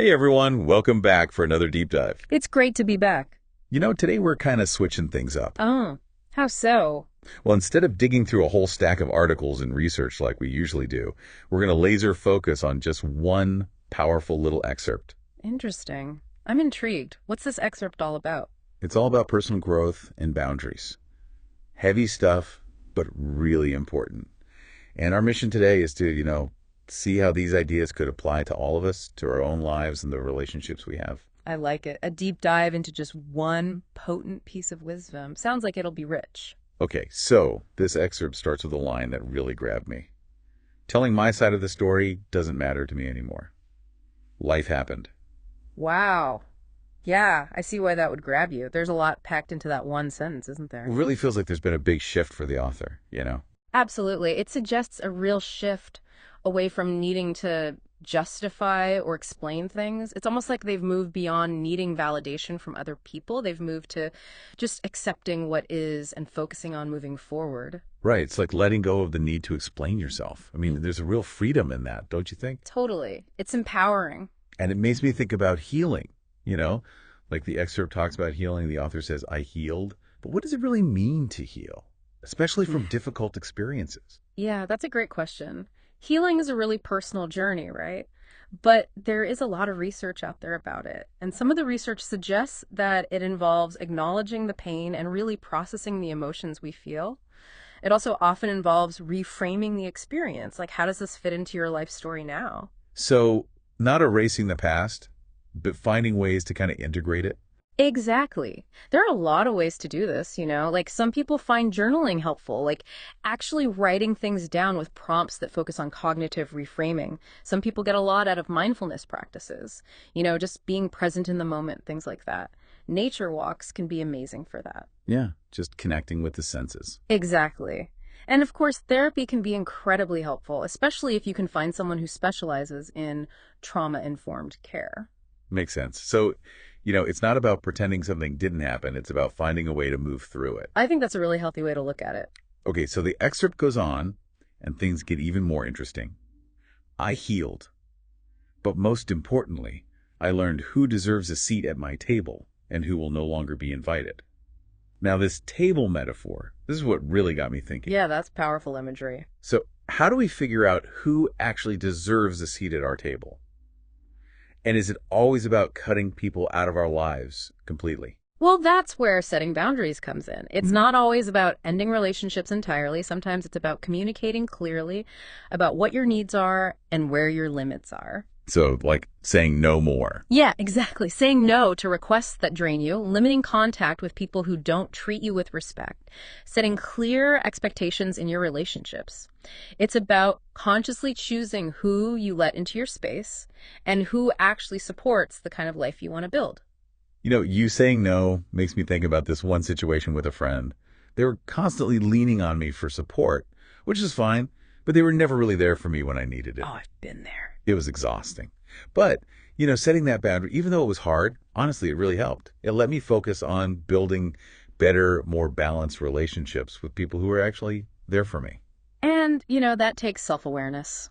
Hey everyone, welcome back for another deep dive. It's great to be back. Today we're kind of switching things up. Oh, how so? Well, instead of digging through a whole stack of articles and research like we usually do, we're going to laser focus on just one powerful little excerpt. Interesting. I'm intrigued. What's this excerpt all about? It's all about personal growth and boundaries. Heavy stuff, but really important. And our mission today is to, see how these ideas could apply to all of us, to our own lives and the relationships we have. I like it. A deep dive into just one potent piece of wisdom. Sounds like it'll be rich. Okay, so this excerpt starts with a line that really grabbed me. Telling my side of the story doesn't matter to me anymore. Life happened. Wow. Yeah, I see why that would grab you. There's a lot packed into that one sentence, isn't there? It really feels like there's been a big shift for the author. Absolutely. It suggests a real shift away from needing to justify or explain things. It's almost like they've moved beyond needing validation from other people. They've moved to just accepting what is and focusing on moving forward. Right, it's like letting go of the need to explain yourself. I mean, there's a real freedom in that, don't you think? Totally. It's empowering. And it makes me think about healing, like the excerpt talks about healing. The author says, I healed. But what does it really mean to heal, especially from difficult experiences? Yeah, that's a great question. Healing is a really personal journey, right? But there is a lot of research out there about it. And some of the research suggests that it involves acknowledging the pain and really processing the emotions we feel. It also often involves reframing the experience. Like, how does this fit into your life story now? So not erasing the past, but finding ways to kind of integrate it. Exactly. There are a lot of ways to do this, like some people find journaling helpful, like actually writing things down with prompts that focus on cognitive reframing. Some people get a lot out of mindfulness practices, just being present in the moment, things like that. Nature walks can be amazing for that. Yeah, just connecting with the senses. Exactly. And of course, therapy can be incredibly helpful, especially if you can find someone who specializes in trauma-informed care. Makes sense. So, it's not about pretending something didn't happen. It's about finding a way to move through it. I think that's a really healthy way to look at it. Okay, so the excerpt goes on, and things get even more interesting. I healed. But most importantly, I learned who deserves a seat at my table and who will no longer be invited. Now, this table metaphor, this is what really got me thinking. Yeah, that's powerful imagery. So how do we figure out who actually deserves a seat at our table? And is it always about cutting people out of our lives completely? Well, that's where setting boundaries comes in. It's not always about ending relationships entirely. Sometimes it's about communicating clearly about what your needs are and where your limits are. So, like saying no more. Yeah, exactly. Saying no to requests that drain you, limiting contact with people who don't treat you with respect, setting clear expectations in your relationships. It's about consciously choosing who you let into your space and who actually supports the kind of life you want to build. You saying no makes me think about this one situation with a friend. They were constantly leaning on me for support, which is fine, but they were never really there for me when I needed it. Oh, I've been there. It was exhausting. But, setting that boundary, even though it was hard, honestly, it really helped. It let me focus on building better, more balanced relationships with people who are actually there for me. And, that takes self-awareness.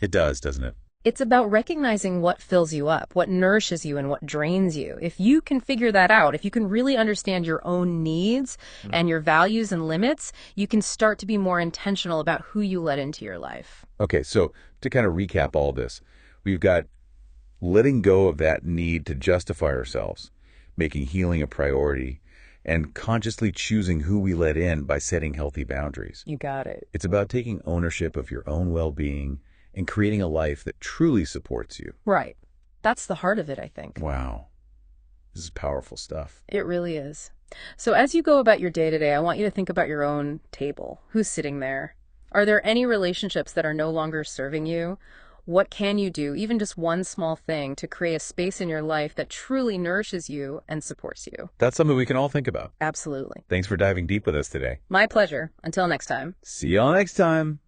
It does, doesn't it? It's about recognizing what fills you up, what nourishes you, and what drains you. If you can figure that out, if you can really understand your own needs and your values and limits, you can start to be more intentional about who you let into your life. Okay, so to kind of recap all this, we've got letting go of that need to justify ourselves, making healing a priority, and consciously choosing who we let in by setting healthy boundaries. You got it. It's about taking ownership of your own well-being and creating a life that truly supports you. Right. That's the heart of it, I think. Wow. This is powerful stuff. It really is. So as you go about your day-to-day, I want you to think about your own table. Who's sitting there? Are there any relationships that are no longer serving you? What can you do, even just one small thing, to create a space in your life that truly nourishes you and supports you? That's something we can all think about. Absolutely. Thanks for diving deep with us today. My pleasure. Until next time. See y'all next time.